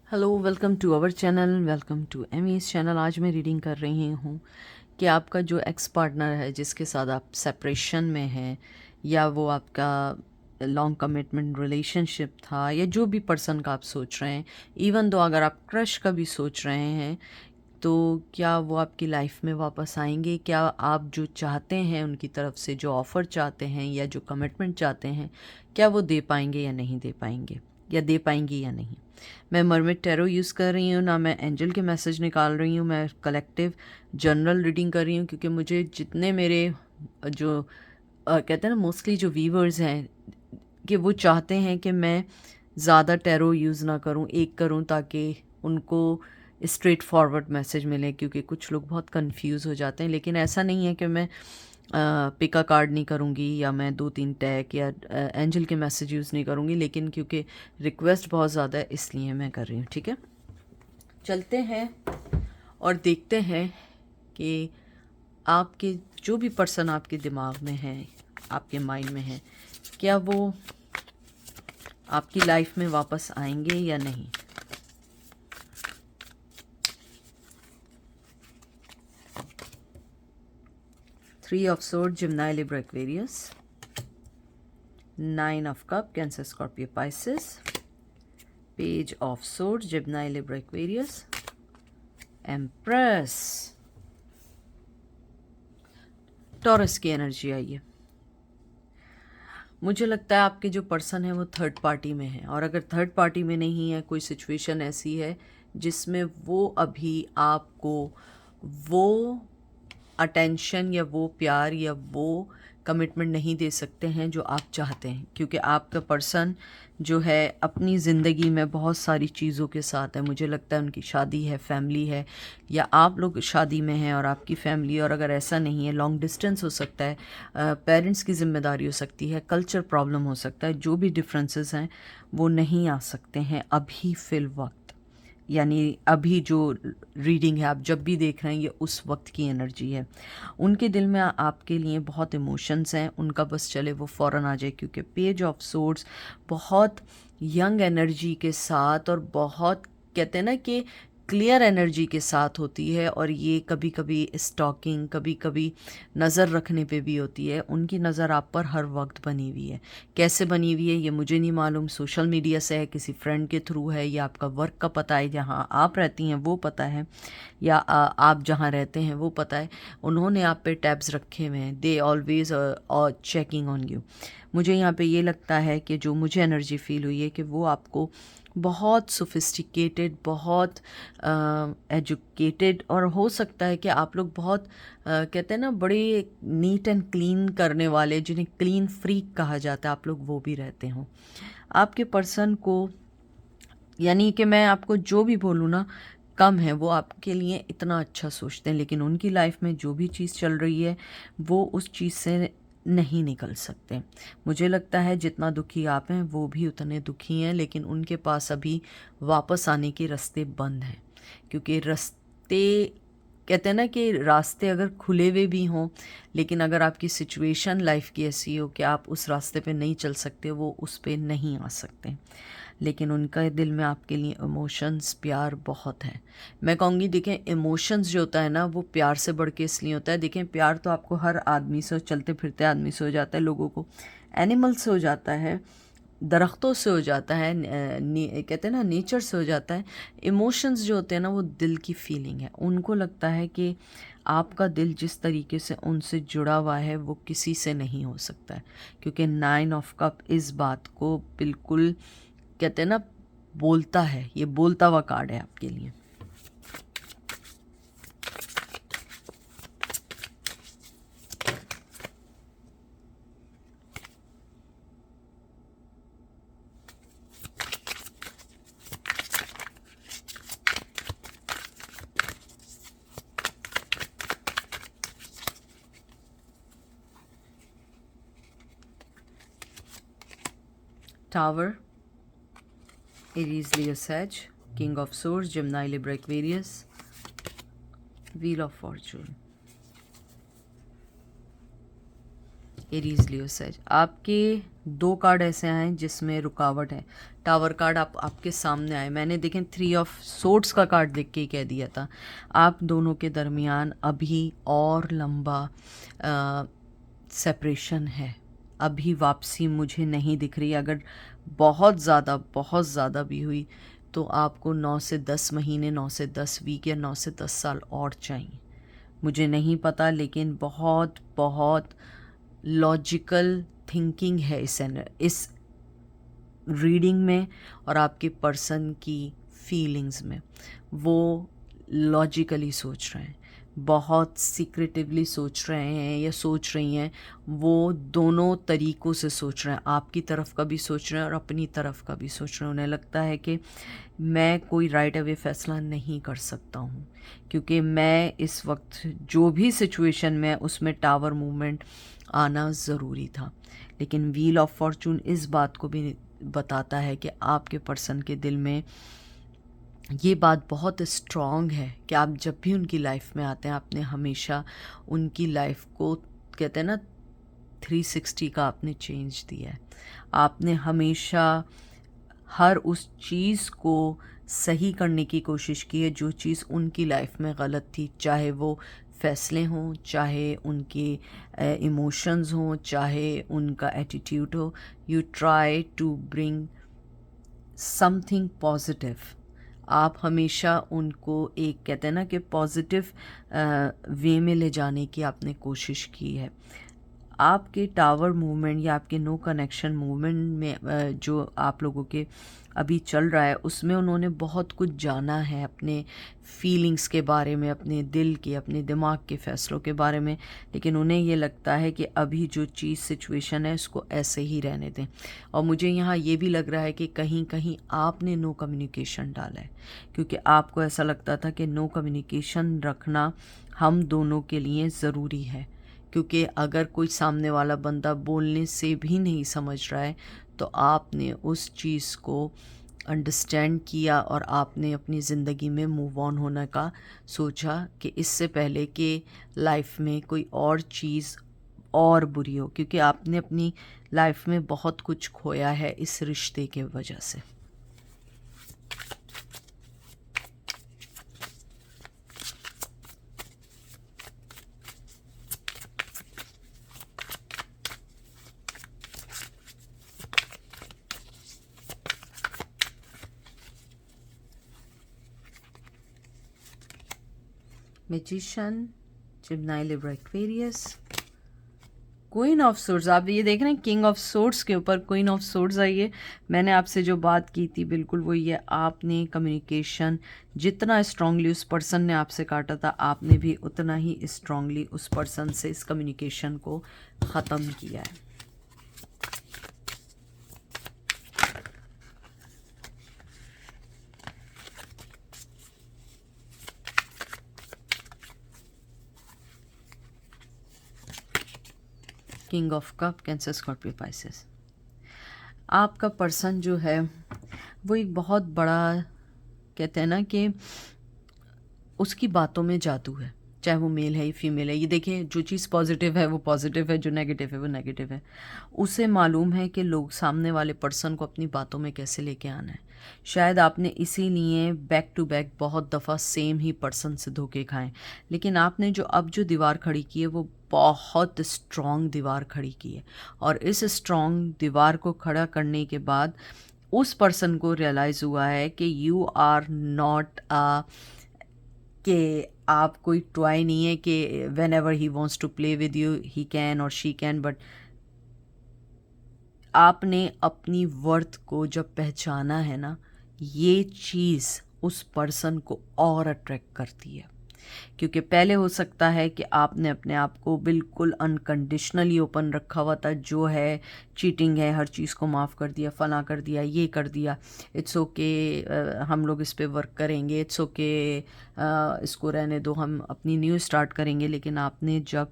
Hello, welcome to our channel, welcome to Amy's channel. आज मैं reading कर रही हूँ कि आपका जो एक्स पार्टनर है जिसके साथ आप सेपरेशन में हैं, या वो आपका लॉन्ग कमिटमेंट रिलेशनशिप था, या जो भी पर्सन का आप सोच रहे हैं, इवन दो अगर आप क्रश का भी सोच रहे हैं, तो क्या वो आपकी लाइफ में वापस आएंगे? क्या आप जो चाहते हैं उनकी तरफ से, जो ऑफ़र चाहते हैं या जो कमिटमेंट चाहते हैं, क्या वो दे पाएंगे या नहीं दे पाएंगे, या दे पाएंगी या नहीं? मैं मरमिड टैरो यूज़ कर रही हूँ, ना मैं एंजल के मैसेज निकाल रही हूँ। मैं कलेक्टिव जनरल रीडिंग कर रही हूँ, क्योंकि मुझे जितने मेरे जो कहते हैं ना, मोस्टली जो व्यूवर्स हैं, कि वो चाहते हैं कि मैं ज़्यादा टैरो यूज़ ना करूं, एक करूं, ताकि उनको स्ट्रेट फॉरवर्ड मैसेज मिले, क्योंकि कुछ लोग बहुत कंफ्यूज हो जाते हैं। लेकिन ऐसा नहीं है कि मैं पिका कार्ड नहीं करूँगी, या मैं 2-3 टैग या एंजल के मैसेज यूज़ नहीं करूँगी, लेकिन क्योंकि रिक्वेस्ट बहुत ज़्यादा है इसलिए मैं कर रही हूँ। ठीक है, चलते हैं और देखते हैं कि आपके जो भी पर्सन आपके दिमाग में है, आपके माइंड में है, क्या वो आपकी लाइफ में वापस आएंगे या नहीं। Three of sword, Gemini, Libra, Aquarius. Nine of cup, Cancer, Scorpio, Pisces. Page of sword, Gemini, Libra, Aquarius. Empress, Taurus की एनर्जी आई है। मुझे लगता है आपके जो पर्सन है वो थर्ड पार्टी में है, और अगर थर्ड पार्टी में नहीं है, कोई सिचुएशन ऐसी है जिसमें वो अभी आपको वो अटेंशन या वो प्यार या वो कमिटमेंट नहीं दे सकते हैं जो आप चाहते हैं, क्योंकि आपका पर्सन जो है अपनी ज़िंदगी में बहुत सारी चीज़ों के साथ है। मुझे लगता है उनकी शादी है, फैमिली है, या आप लोग शादी में हैं और आपकी फैमिली। और अगर ऐसा नहीं है, लॉन्ग डिस्टेंस हो सकता है, पेरेंट्स की ज़िम्मेदारी हो सकती है, कल्चर प्रॉब्लम हो सकता है, जो भी डिफरेंसेस हैं वो नहीं आ सकते हैं अभी फ़िल वक्त। यानी अभी जो रीडिंग है, आप जब भी देख रहे हैं, ये उस वक्त की एनर्जी है। उनके दिल में आपके लिए बहुत इमोशंस हैं, उनका बस चले वो फ़ौरन आ जाए, क्योंकि पेज ऑफ सोर्ड्स बहुत यंग एनर्जी के साथ और बहुत, कहते हैं ना कि क्लियर एनर्जी के साथ होती है। और ये कभी कभी स्टॉकिंग, कभी कभी नज़र रखने पे भी होती है। उनकी नज़र आप पर हर वक्त बनी हुई है। कैसे बनी हुई है ये मुझे नहीं मालूम, सोशल मीडिया से है, किसी फ्रेंड के थ्रू है, या आपका वर्क का पता है, जहाँ आप रहती हैं वो पता है, या आप जहाँ रहते हैं वो पता है। उन्होंने आप पे टैब्स रखे हुए हैं, दे ऑलवेज और चेकिंग ऑन यू। मुझे यहाँ पे ये लगता है कि जो मुझे एनर्जी फील हुई है कि वो आपको बहुत सोफिस्टिकेटेड, बहुत एजुकेटेड, और हो सकता है कि आप लोग बहुत कहते हैं ना, बड़े नीट एंड क्लीन करने वाले, जिन्हें क्लीन फ्रीक कहा जाता है, आप लोग वो भी रहते हों। आपके पर्सन को, यानी कि मैं आपको जो भी बोलूँ ना, कम है। वो आपके लिए इतना अच्छा सोचते हैं, लेकिन उनकी लाइफ में जो भी चीज़ चल रही है वो उस चीज़ से नहीं निकल सकते। मुझे लगता है जितना दुखी आप हैं वो भी उतने दुखी हैं, लेकिन उनके पास अभी वापस आने के रास्ते बंद हैं। क्योंकि रास्ते, कहते हैं ना कि रास्ते अगर खुले हुए भी हों, लेकिन अगर आपकी सिचुएशन लाइफ की ऐसी हो कि आप उस रास्ते पे नहीं चल सकते, वो उस पे नहीं आ सकते। लेकिन उनका दिल में आपके लिए इमोशंस, प्यार बहुत है। मैं कहूँगी, देखें, इमोशंस जो होता है ना, वो प्यार से बढ़ के इसलिए होता है। देखें, प्यार तो आपको हर आदमी से, चलते फिरते आदमी से हो जाता है, लोगों को, एनिमल से हो जाता है, दरख्तों से हो जाता है, कहते हैं ना, नेचर से हो जाता है। इमोशंस जो होते हैं ना, वो दिल की फीलिंग है। उनको लगता है कि आपका दिल जिस तरीके से उनसे जुड़ा हुआ है वो किसी से नहीं हो सकता है, क्योंकि नाइन ऑफ कप इस बात को बिल्कुल, कहते हैं ना, बोलता है। ये बोलता हुआ कार्ड है आपके लिए। Tower, Aries, Leo, Sag, king of swords, Gemini, Libra, Aquarius, wheel of fortune. Aries Leo Sag, आपके 2 कार्ड ऐसे आए जिसमें रुकावट है। टावर कार्ड आपके सामने आए, मैंने देखें 3 ऑफ सोर्ड्स का कार्ड देख के ही कह दिया था आप दोनों के दरमियान अभी और लंबा सेपरेशन है, अभी वापसी मुझे नहीं दिख रही। अगर बहुत ज़्यादा भी हुई तो आपको 9 से 10 महीने, 9 से 10 वीक या 9 से 10 साल और चाहिए। मुझे नहीं पता, लेकिन बहुत बहुत लॉजिकल थिंकिंग है इस रीडिंग में और आपके पर्सन की फीलिंग्स में। वो लॉजिकली सोच रहे हैं, बहुत सीक्रेटिवली सोच रहे हैं या सोच रही हैं। वो दोनों तरीक़ों से सोच रहे हैं, आपकी तरफ का भी सोच रहे हैं और अपनी तरफ का भी सोच रहे हैं। उन्हें लगता है कि मैं कोई राइट अवे फ़ैसला नहीं कर सकता हूँ, क्योंकि मैं इस वक्त जो भी सिचुएशन में उसमें टावर मूवमेंट आना ज़रूरी था। लेकिन व्हील ऑफ फॉर्चून इस बात को भी बताता है कि आपके पर्सन के दिल में ये बात बहुत स्ट्रॉन्ग है कि आप जब भी उनकी लाइफ में आते हैं, आपने हमेशा उनकी लाइफ को, कहते हैं ना, 360 का आपने चेंज दिया है। आपने हमेशा हर उस चीज़ को सही करने की कोशिश की है जो चीज़ उनकी लाइफ में गलत थी, चाहे वो फैसले हों, चाहे उनके इमोशंस हों, चाहे उनका एटीट्यूड हो। You try to bring something positive. आप हमेशा उनको एक, कहते हैं ना, कि पॉजिटिव वे में ले जाने की आपने कोशिश की है। आपके टावर मूवमेंट या आपके नो कनेक्शन मूवमेंट में जो आप लोगों के अभी चल रहा है, उसमें उन्होंने बहुत कुछ जाना है अपने फीलिंग्स के बारे में, अपने दिल के, अपने दिमाग के फ़ैसलों के बारे में। लेकिन उन्हें ये लगता है कि अभी जो चीज़ सिचुएशन है उसको ऐसे ही रहने दें। और मुझे यहाँ ये भी लग रहा है कि कहीं कहीं आपने नो कम्युनिकेशन डाला है, क्योंकि आपको ऐसा लगता था कि नो कम्युनिकेशन रखना हम दोनों के लिए ज़रूरी है। क्योंकि अगर कोई सामने वाला बंदा बोलने से भी नहीं समझ रहा है तो आपने उस चीज़ को अंडरस्टैंड किया और आपने अपनी ज़िंदगी में मूव ऑन होने का सोचा, कि इससे पहले कि लाइफ में कोई और चीज़ और बुरी हो, क्योंकि आपने अपनी लाइफ में बहुत कुछ खोया है इस रिश्ते के वजह से। Magician, Gemini, Libra, Aquarius, queen of swords. आप ये देख रहे हैं किंग ऑफ सोर्ड्स के ऊपर क्वीन ऑफ सोर्ड्स आई है। मैंने आपसे जो बात की थी बिल्कुल वही है। आपने कम्युनिकेशन जितना स्ट्रांगली उस पर्सन ने आपसे काटा था, आपने भी उतना ही स्ट्रांगली उस पर्सन से इस कम्युनिकेशन को ख़त्म किया है। King of cup, Cancer, Scorpio, Pisces. आपका पर्सन जो है वो एक बहुत बड़ा, कहते हैं ना, कि उसकी बातों में जादू है, चाहे वो मेल है या फीमेल है। ये देखें, जो चीज़ पॉजिटिव है वो पॉजिटिव है, जो नेगेटिव है वो नेगेटिव है। उसे मालूम है कि लोग, सामने वाले पर्सन को अपनी बातों में कैसे लेके आना है। शायद आपने इसीलिए बैक टू बैक बहुत दफ़ा सेम ही पर्सन से धोखे खाएं, लेकिन आपने जो दीवार खड़ी की है वो बहुत स्ट्रॉन्ग दीवार खड़ी की है। और इस स्ट्रॉन्ग दीवार को खड़ा करने के बाद उस पर्सन को रियलाइज़ हुआ है कि यू आर नॉट कि आप कोई टॉय नहीं है कि whenever he wants to play with you he can और शी कैन। बट आपने अपनी वर्थ को जब पहचाना है ना, ये चीज़ उस पर्सन को और अट्रैक्ट करती है। क्योंकि पहले हो सकता है कि आपने अपने आप को बिल्कुल अनकंडीशनली ओपन रखा हुआ था, जो है चीटिंग है, हर चीज़ को माफ़ कर दिया, फला कर दिया, ये कर दिया, इट्स ओके, हम लोग इस पे वर्क करेंगे, इट्स ओके, इसको रहने दो, हम अपनी न्यू स्टार्ट करेंगे। लेकिन आपने जब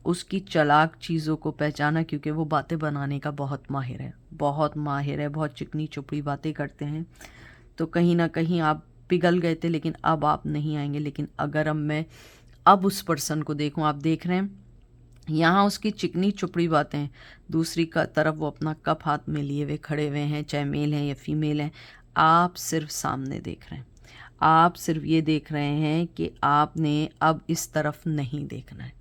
उसकी चालाक चीज़ों को पहचाना, क्योंकि वो बातें बनाने का बहुत माहिर है, बहुत चिकनी चुपड़ी बातें करते हैं, तो कहीं ना कहीं आप पिघल गए थे। लेकिन अब आप नहीं आएंगे। लेकिन अगर अब मैं उस पर्सन को देखूं, आप देख रहे हैं यहाँ उसकी चिकनी चुपड़ी बातें, दूसरी का तरफ वो अपना कप हाथ में लिए हुए खड़े हुए हैं, चाहे मेल हैं या फीमेल हैं। आप सिर्फ सामने देख रहे हैं, आप सिर्फ ये देख रहे हैं कि आपने अब इस तरफ नहीं देखना है,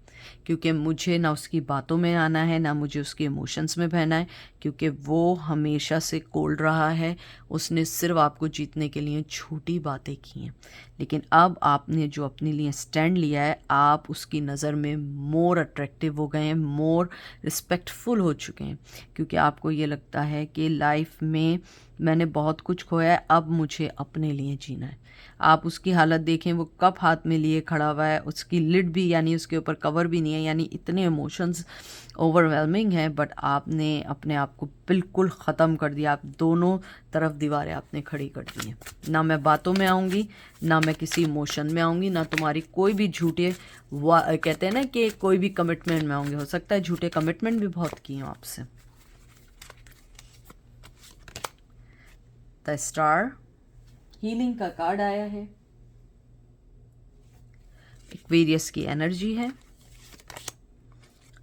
क्योंकि मुझे ना उसकी बातों में आना है, ना मुझे उसके इमोशंस में बहना है, क्योंकि वो हमेशा से कोल्ड रहा है। उसने सिर्फ आपको जीतने के लिए झूठी बातें की हैं, लेकिन अब आपने जो अपने लिए स्टैंड लिया है, आप उसकी नज़र में मोर अट्रैक्टिव हो गए हैं, मोर रिस्पेक्टफुल हो चुके हैं, क्योंकि आपको ये लगता है कि लाइफ में मैंने बहुत कुछ खोया है, अब मुझे अपने लिए जीना है। आप उसकी हालत देखें, वो कप हाथ में लिए खड़ा हुआ है, उसकी लिड भी यानी उसके ऊपर कवर भी नहीं है, यानी इतने इमोशंस ओवरवेलमिंग हैं, बट आपने अपने आप को बिल्कुल ख़त्म कर दिया। आप दोनों तरफ दीवारें आपने खड़ी कर दी हैं। ना मैं बातों में आऊँगी, ना मैं किसी इमोशन में आऊँगी, ना तुम्हारी कोई भी झूठे कहते हैं ना कि कोई भी कमिटमेंट में आऊँगी। हो सकता है झूठे कमिटमेंट भी बहुत किए हूँ आपसे। द स्टार हीलिंग का कार्ड आया है, एक्वेरियस की एनर्जी है,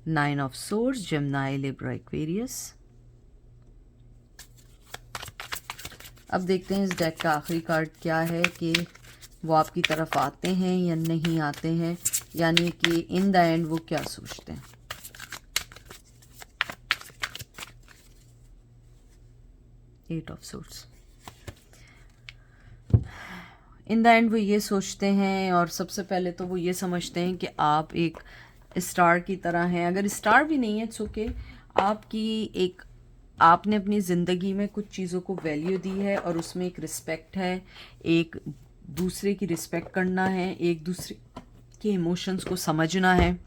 9 of swords, Gemini, Libra, Aquarius. अब देखते हैं इस डेक का आखिरी कार्ड क्या है, कि वो आपकी तरफ आते हैं या नहीं आते हैं, यानी कि इन द एंड वो क्या सोचते हैं। Eight of swords, in the end वो ये सोचते हैं, और सबसे पहले तो वो ये समझते हैं कि आप एक स्टार की तरह हैं। अगर स्टार भी नहीं है इट्स ओके, आपने अपनी ज़िंदगी में कुछ चीज़ों को वैल्यू दी है, और उसमें एक रिस्पेक्ट है, एक दूसरे की रिस्पेक्ट करना है, एक दूसरे के इमोशंस को समझना है।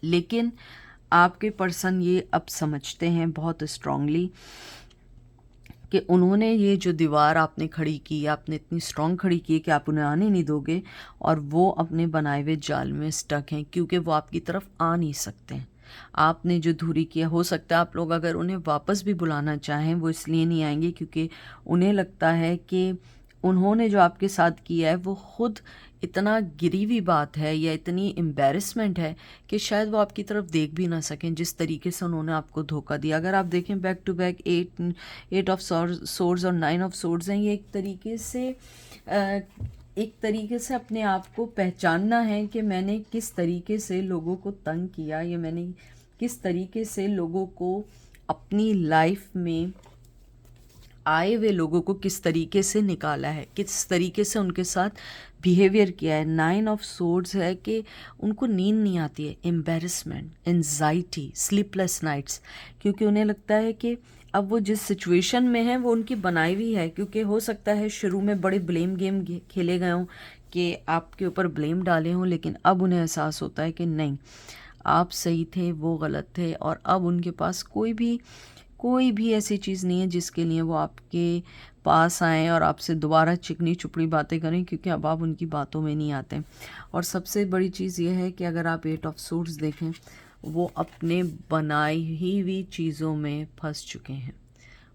लेकिन आपके पर्सन ये अब समझते हैं बहुत स्ट्रांगली कि उन्होंने ये जो दीवार आपने खड़ी की, आपने इतनी स्ट्रांग खड़ी की कि आप उन्हें आने नहीं दोगे, और वो अपने बनाए हुए जाल में स्टक हैं, क्योंकि वो आपकी तरफ आ नहीं सकते हैं। आपने जो दूरी किया, हो सकता है आप लोग अगर उन्हें वापस भी बुलाना चाहें, वो इसलिए नहीं आएंगे क्योंकि उन्हें लगता है कि उन्होंने जो आपके साथ किया है वो खुद इतना गिरी हुई बात है या इतनी एम्बेरसमेंट है कि शायद वो आपकी तरफ देख भी ना सकें, जिस तरीके से उन्होंने आपको धोखा दिया। अगर आप देखें back to back 8 of swords और 9 ऑफ सोर्ड्स हैं, ये एक तरीके से अपने आप को पहचानना है कि मैंने किस तरीके से लोगों को तंग किया, या मैंने किस तरीके से लोगों को अपनी लाइफ में आए हुए लोगों को किस तरीके से निकाला है, किस तरीके से उनके साथ बिहेवियर किया है। 9 ऑफ सोर्ड्स है कि उनको नींद नहीं आती है, एम्बेरसमेंट, एंजाइटी, स्लीपलेस नाइट्स, क्योंकि उन्हें लगता है कि अब वो जिस सिचुएशन में है वो उनकी बनाई हुई है। क्योंकि हो सकता है शुरू में बड़े ब्लेम गेम खेले गए हों कि आपके ऊपर ब्लेम डाले हों, लेकिन अब उन्हें एहसास होता है कि नहीं, आप सही थे, वो गलत थे, और अब उनके पास कोई भी ऐसी चीज़ नहीं है जिसके लिए वो आपके पास आएँ और आपसे दोबारा चिकनी चुपड़ी बातें करें, क्योंकि अब आप उनकी बातों में नहीं आते। और सबसे बड़ी चीज़ ये है कि अगर आप 8 ऑफ सोर्ड्स देखें, वो अपने बनाई ही हुई चीज़ों में फंस चुके हैं।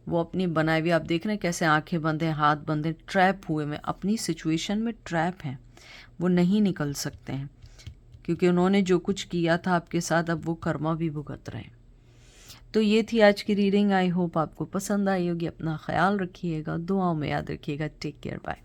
वो अपनी बनाई हुई, आप देख रहे हैं कैसे आंखें बंद हैं, हाथ बंद हैं, ट्रैप हुए में, अपनी सिचुएशन में ट्रैप हैं, वो नहीं निकल सकते हैं, क्योंकि उन्होंने जो कुछ किया था आपके साथ, अब वो कर्मा भी भुगत रहे हैं। तो ये थी आज की रीडिंग। आई होप आपको पसंद आई होगी। अपना ख्याल रखिएगा, दुआओं में याद रखिएगा। Take care, bye.